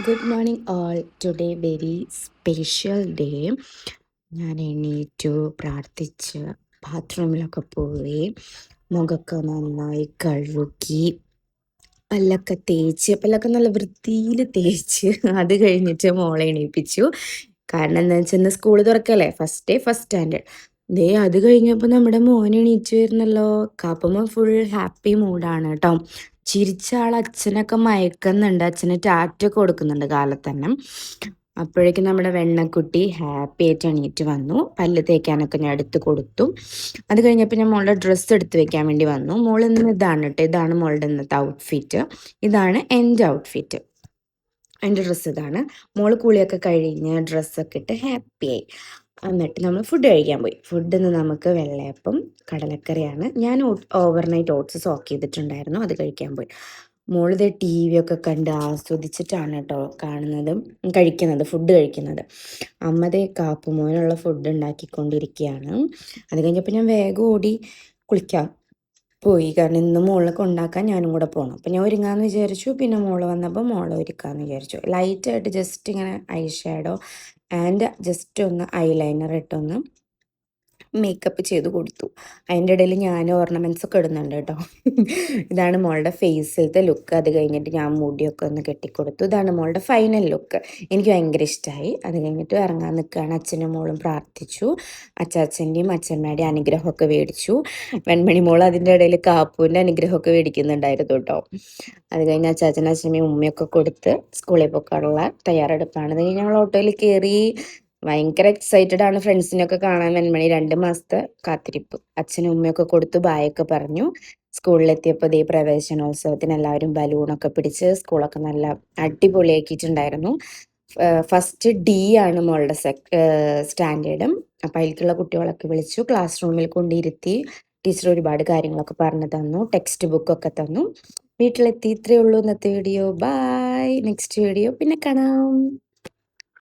Good morning all. Today very special day. ഞാൻ എണീറ്റു, പ്രാർത്ഥിച്ച് ബാത്റൂമിലൊക്കെ പോയി, മുഖമൊക്കെ നന്നായി കഴുകി, പല്ലൊക്കെ നല്ല വൃത്തിയിൽ തേച്ച് അത് കഴിഞ്ഞിട്ട് മോളെ എണീപ്പിച്ചു. കാരണം എന്താ വെച്ചാൽ ഇന്ന് സ്കൂൾ തുറക്കല്ലേ, ഫസ്റ്റ് ഡേ ഫസ്റ്റ് സ്റ്റാൻഡേർഡ്. അത് കഴിഞ്ഞപ്പോൾ നമ്മുടെ മോൻ എണീച്ചു വരുന്നല്ലോ. കാപ്പുമ്മ ഫുൾ ഹാപ്പി മൂഡാണ് കേട്ടോ. ചിരിച്ച ആൾ അച്ഛനൊക്കെ മയക്കുന്നുണ്ട്, അച്ഛന് ടാറ്റ കൊടുക്കുന്നുണ്ട് കാലത്ത് തന്നെ. അപ്പോഴേക്കും നമ്മുടെ വെണ്ണക്കുട്ടി ഹാപ്പി ആയിട്ട് എണീറ്റ് വന്നു. പല്ല് തേക്കാനൊക്കെ ഞാൻ എടുത്ത് കൊടുത്തു. അത് കഴിഞ്ഞപ്പോൾ ഞാൻ മോളുടെ ഡ്രസ്സ് എടുത്ത് വെക്കാൻ വേണ്ടി വന്നു. മോൾ ഇന്ന് ഇതാണ് കേട്ടോ, ഇതാണ് മോളുടെ ഇന്നത്തെ ഔട്ട്ഫിറ്റ്. ഇതാണ് എൻ്റെ ഔട്ട്ഫിറ്റ്, എൻ്റെ ഡ്രസ്സ് ഇതാണ്. മോള് കുളിയൊക്കെ കഴിഞ്ഞ് ഡ്രസ്സൊക്കെ ഇട്ട് ഹാപ്പിയായി. എന്നിട്ട് നമ്മൾ ഫുഡ് കഴിക്കാൻ പോയി. ഫുഡ് ഇന്ന് നമുക്ക് വെള്ളയപ്പം കടലക്കറിയാണ്. ഞാൻ ഓവർനൈറ്റ് ഓട്സ് സോക്ക് ചെയ്തിട്ടുണ്ടായിരുന്നു, അത് കഴിക്കാൻ പോയി. മോളിത് ടി വി ഒക്കെ കണ്ട് ആസ്വദിച്ചിട്ടാണ് കേട്ടോ ഫുഡ് കഴിക്കുന്നത്. അമ്മതേ കാപ്പുമോനുള്ള ഫുഡ് ഉണ്ടാക്കിക്കൊണ്ടിരിക്കുകയാണ്. അത് കഴിഞ്ഞപ്പോൾ ഞാൻ വേഗം ഓടി കുളിക്കാൻ പോയി. കാരണം ഇന്ന് മോളെ കൊണ്ടാക്കാൻ ഞാനും കൂടെ പോകണം. അപ്പം ഞാൻ ഒരുങ്ങാമെന്ന് വിചാരിച്ചു. പിന്നെ മോള് വന്നപ്പോൾ മോളെ ഒരുക്കാമെന്ന് വിചാരിച്ചു. ലൈറ്റായിട്ട് ജസ്റ്റ് ഇങ്ങനെ ഐ ഷാഡോ ആൻഡ് ജസ്റ്റ് ഒന്ന് ഐലൈനർ ഇട്ടൊന്ന് മേക്കപ്പ് ചെയ്ത് കൊടുത്തു. അതിൻ്റെ ഇടയിൽ ഞാൻ ഓർണമെൻറ്റ്സ് ഒക്കെ ഇടുന്നുണ്ട് കേട്ടോ. ഇതാണ് മോളുടെ ഫേസിലത്തെ ലുക്ക്. അത് കഴിഞ്ഞിട്ട് ഞാൻ മുടിയൊക്കെ ഒന്ന് കെട്ടിക്കൊടുത്തു. ഇതാണ് മോളുടെ ഫൈനൽ ലുക്ക്. എനിക്ക് ഭയങ്കര ഇഷ്ടമായി. അത് കഴിഞ്ഞിട്ട് ഇറങ്ങാൻ നിൽക്കുകയാണ്. അച്ഛനും മോളും പ്രാർത്ഥിച്ചു. അച്ചാച്ചൻ്റെയും അച്ഛമ്മയുടെയും അനുഗ്രഹമൊക്കെ മേടിച്ചു. വെൺമണി മോൾ അതിൻ്റെ ഇടയിൽ കാപ്പൂൻ്റെ അനുഗ്രഹമൊക്കെ മേടിക്കുന്നുണ്ടായിരുന്നു കേട്ടോ. അത് കഴിഞ്ഞ് അച്ചാച്ചനും അച്ഛമ്മയും ഉമ്മയൊക്കെ കൊടുത്ത് സ്കൂളിൽ പോകാനുള്ള തയ്യാറെടുപ്പാണ്. അത് കഴിഞ്ഞ് ഞങ്ങൾ ഓട്ടോയിൽ കയറി. ഭയങ്കര എക്സൈറ്റഡ് ആണ് ഫ്രണ്ട്സിനൊക്കെ കാണാൻ. വെൺമണി 2 മാസത്തെ കാത്തിരിപ്പ്. അച്ഛനും ഉമ്മയൊക്കെ കൊടുത്തു, ബായൊക്കെ പറഞ്ഞു. സ്കൂളിലെത്തിയപ്പോൾ പ്രവേശനോത്സവത്തിന് എല്ലാവരും ബലൂണൊക്കെ പിടിച്ച് സ്കൂളൊക്കെ നല്ല അടിപൊളിയാക്കിയിട്ടുണ്ടായിരുന്നു. ഫസ്റ്റ് ഡി ആണ് മോളുടെ സ്റ്റാൻഡേർഡും. അപ്പം അതിലേക്കുള്ള കുട്ടികളൊക്കെ വിളിച്ചു, ക്ലാസ് റൂമിൽ കൊണ്ടിരുത്തി. ടീച്ചർ ഒരുപാട് കാര്യങ്ങളൊക്കെ പറഞ്ഞു തന്നു, ടെക്സ്റ്റ് ബുക്കൊക്കെ തന്നു. വീട്ടിലെത്തി. ഇത്രയേ ഉള്ളൂ ഇന്നത്തെ വീഡിയോ. ബൈ. നെക്സ്റ്റ് വീഡിയോ പിന്നെ കാണാം.